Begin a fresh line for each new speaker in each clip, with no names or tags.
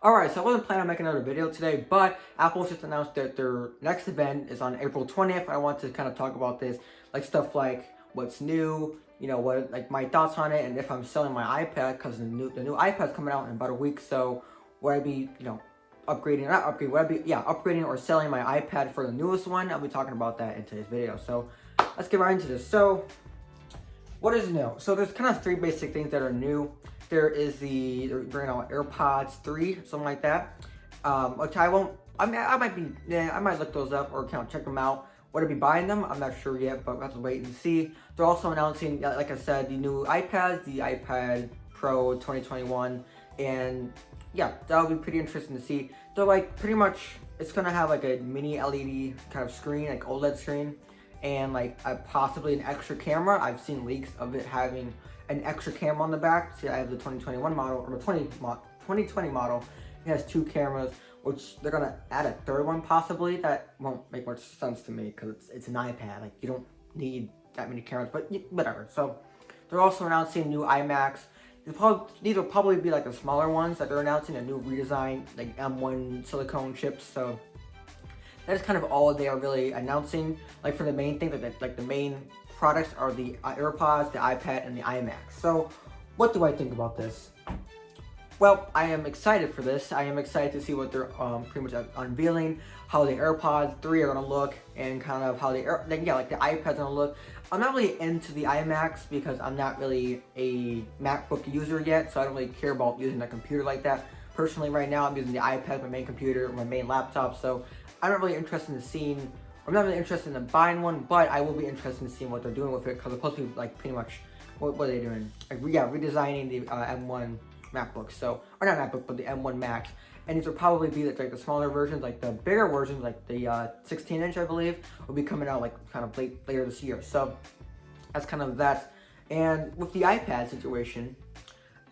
Alright, so I wasn't planning on making another video today, but Apple just announced that their next event is on April 20th. I want to kind of talk about this, like stuff like what's new, what like my thoughts on it, and if I'm selling my iPad, because the new iPad's coming out in about a week. So would I be, upgrading or selling my iPad for the newest one? I'll be talking about that in today's video. So let's get right into this. So what is new? So there's kind of three basic things that are new. There is they're bringing out AirPods 3, something like that. Which I might look those up or check them out. Would I be buying them? I'm not sure yet, but we'll have to wait and see. They're also announcing, like I said, the new iPads, the iPad Pro 2021, and yeah, that'll be pretty interesting to see. They're like pretty much, it's gonna have like a mini LED kind of screen, like OLED screen, and like possibly an extra camera. I've seen leaks of it having an extra camera on the back. See, I have the 2021 model, or the 2020 model. It has two cameras, which they're gonna add a third one possibly. That won't make much sense to me because it's an iPad. Like, you don't need that many cameras, but whatever. So they're also announcing new iMacs. These will probably be like the smaller ones that they're announcing, a new redesign, like M1 silicone chips. So that's kind of all they are really announcing. Like for the main thing, like the main products are the AirPods, the iPad, and the iMac. So what do I think about this? Well, I am excited for this. I am excited to see what they're pretty much unveiling, how the AirPods 3 are gonna look, and kind of how the iPad's gonna look. I'm not really into the iMacs because I'm not really a MacBook user yet, so I don't really care about using a computer like that. Personally, right now, I'm using the iPad, my main computer, my main laptop, so I'm not really interested in seeing. I'm not really interested in buying one, but I will be interested in seeing what they're doing with it, because it's supposed to be like pretty much what are they doing? Like, redesigning the M1 MacBook. So, or not MacBook, but the M1 Max. And these will probably be like the smaller versions. Like the bigger versions, like the 16-inch, I believe, will be coming out like kind of later this year. So that's kind of that. And with the iPad situation,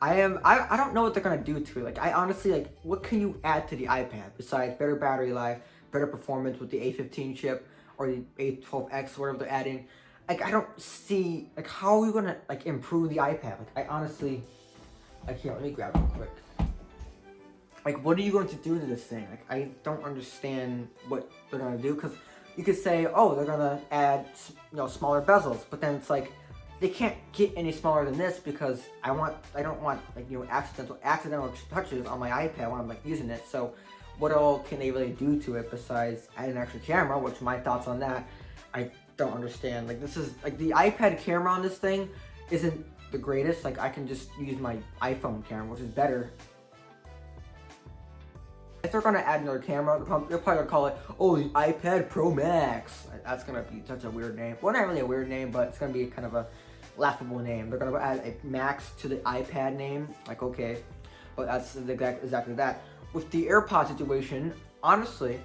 I don't know what they're gonna do to it. Like, I honestly, like, what can you add to the iPad besides better battery life, better performance with the A15 chip or the A12X, whatever they're adding? Like, I don't see, like, how are you gonna like improve the iPad? Like, I honestly, like, here, let me grab it real quick. Like, what are you going to do to this thing? Like, I don't understand what they're gonna do, because you could say, oh, they're gonna add, smaller bezels, but then it's like, they can't get any smaller than this, because I don't want like, accidental touches on my iPad when I'm like using it. So what all can they really do to it besides add an extra camera? Which, my thoughts on that, I don't understand. Like, this is like, the iPad camera on this thing isn't the greatest. Like, I can just use my iPhone camera, which is better. If they're gonna add another camera, they're probably gonna call it, oh, the iPad Pro Max. That's gonna be such a weird name. Well, not really a weird name, but it's gonna be kind of a laughable name. They're gonna add a Max to the iPad name. Like, okay, but that's exactly that. With the AirPod situation, honestly,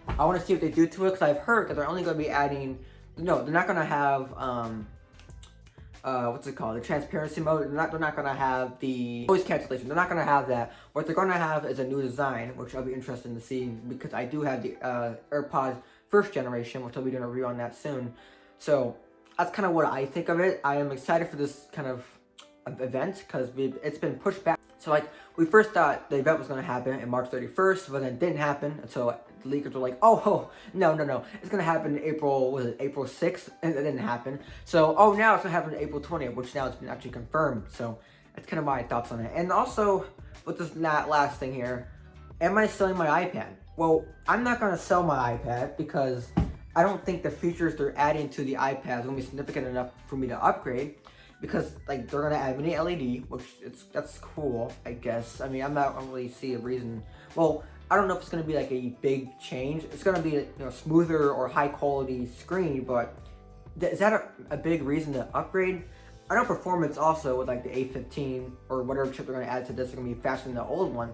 I want to see what they do to it, because I've heard that they're only gonna be adding. No, they're not gonna have what's it called? The transparency mode. They're not gonna have the noise cancellation. They're not gonna have that. What they're gonna have is a new design, which I'll be interested in seeing, because I do have the AirPods first generation, which I'll be doing a review on that soon. So that's kind of what I think of it. I am excited for this kind of event, because it's been pushed back. So like, we first thought the event was gonna happen on March 31st, but then it didn't happen until the leakers were like, oh, no, it's gonna happen in April 6th, and it didn't happen. So, oh, now it's gonna happen April 20th, which now it's been actually confirmed. So that's kind of my thoughts on it. And also, with this last thing here, am I selling my iPad? Well, I'm not gonna sell my iPad, because I don't think the features they're adding to the iPad is gonna be significant enough for me to upgrade. Because like, they're gonna add mini LED, which that's cool, I guess. I mean, I don't really see a reason. Well, I don't know if it's gonna be like a big change. It's gonna be a smoother or high quality screen, but is that a big reason to upgrade? I know performance also with like the A15 or whatever chip they're gonna add to this is gonna be faster than the old one.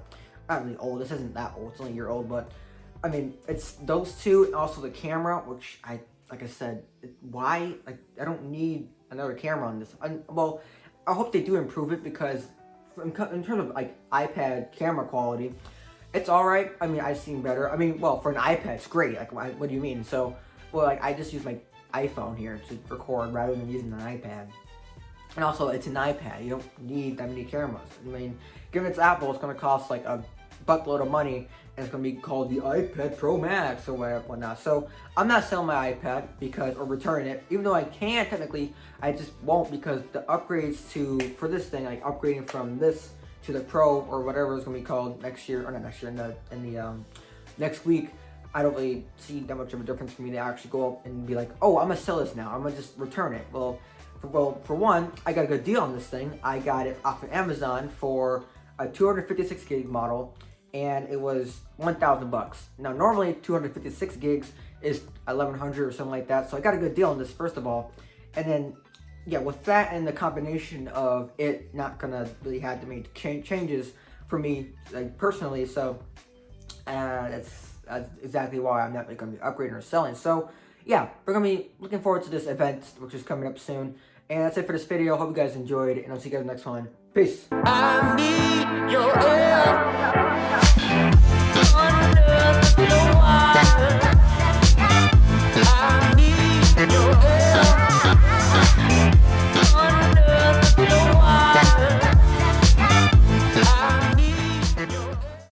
Not really old. This isn't that old. It's only a year old, but I mean, it's those two, and also the camera, which like I said, why? Like, I don't need another camera on this. Well, I hope they do improve it, because in terms of like iPad camera quality, it's all right. I mean, I've seen better. I mean, well, for an iPad, it's great. Like, what do you mean? So, well, like, I just use my iPhone here to record rather than using an iPad. And also, it's an iPad. You don't need that many cameras. I mean, given it's Apple, it's going to cost like a buttload of money, and it's going to be called the iPad Pro Max or whatnot. So I'm not selling my iPad or returning it, even though I can technically. I just won't, because the upgrades for this thing, like upgrading from this to the Pro or whatever it's going to be called next year, or not next year, in the next week. I don't really see that much of a difference for me to actually go up and be like, oh, I'm gonna sell this now. I'm gonna just return it. Well, for one, I got a good deal on this thing. I got it off of Amazon for a 256 gig model, and it was $1,000. Now, normally 256 gigs is 1,100 or something like that. So I got a good deal on this, first of all. And then, yeah, with that and the combination of it not gonna really have to make changes for me, like personally. So that's exactly why I'm not going to be upgrading or selling. So yeah, we're going to be looking forward to this event, which is coming up soon. And that's it for this video. Hope you guys enjoyed, and I'll see you guys next one. Peace. I need your